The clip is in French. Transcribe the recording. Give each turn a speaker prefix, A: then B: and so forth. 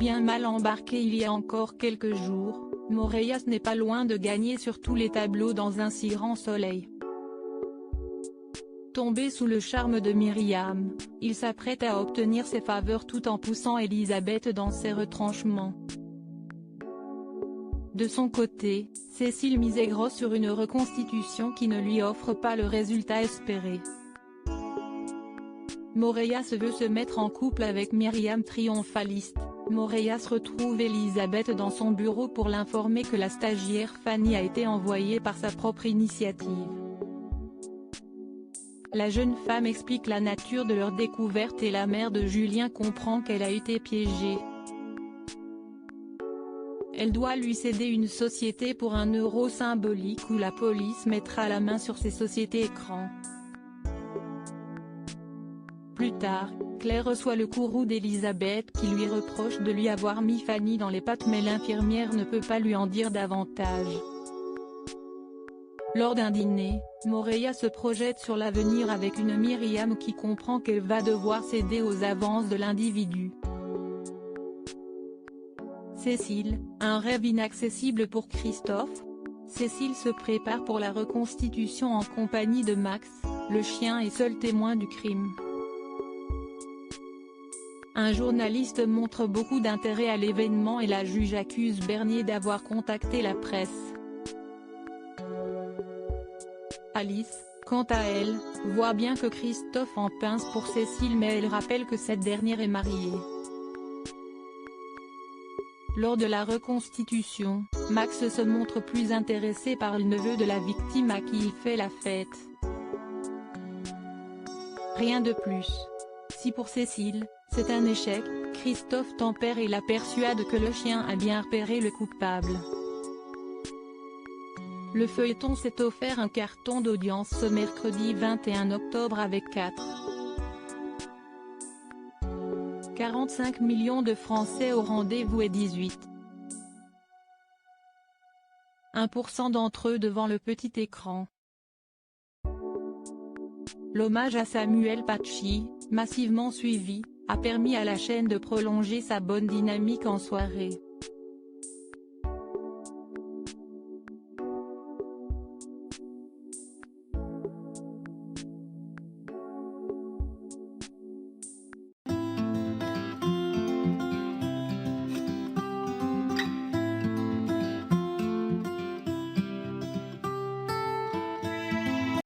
A: bien mal embarqué il y a encore quelques jours, Moreiras n'est pas loin de gagner sur tous les tableaux dans un si grand soleil. Tombé sous le charme de Myriam, il s'apprête à obtenir ses faveurs tout en poussant Elisabeth dans ses retranchements. De son côté, Cécile misait gros sur une reconstitution qui ne lui offre pas le résultat espéré. Moreiras veut se mettre en couple avec Myriam triomphaliste. Moreiras retrouve Elisabeth dans son bureau pour l'informer que la stagiaire Fanny a été envoyée par sa propre initiative. La jeune femme explique la nature de leur découverte et la mère de Julien comprend qu'elle a été piégée. Elle doit lui céder une société pour €1 symbolique ou la police mettra la main sur ces sociétés écrans. Plus tard, Claire reçoit le courroux d'Elisabeth qui lui reproche de lui avoir mis Fanny dans les pattes mais l'infirmière ne peut pas lui en dire davantage. Lors d'un dîner, Moreiras se projette sur l'avenir avec une Myriam qui comprend qu'elle va devoir céder aux avances de l'individu. Cécile, un rêve inaccessible pour Christophe. Cécile se prépare pour la reconstitution en compagnie de Max, le chien et seul témoin du crime. Un journaliste montre beaucoup d'intérêt à l'événement et la juge accuse Bernier d'avoir contacté la presse. Alice, quant à elle, voit bien que Christophe en pince pour Cécile mais elle rappelle que cette dernière est mariée. Lors de la reconstitution, Max se montre plus intéressé par le neveu de la victime à qui il fait la fête. Rien de plus. Si pour Cécile, c'est un échec, Christophe tempère et la persuade que le chien a bien repéré le coupable. Le feuilleton s'est offert un carton d'audience ce mercredi 21 octobre avec 4,45 millions de Français au rendez-vous et 18,1% d'entre eux devant le petit écran. L'hommage à Samuel Paty, massivement suivi, a permis à la chaîne de prolonger sa bonne dynamique en soirée.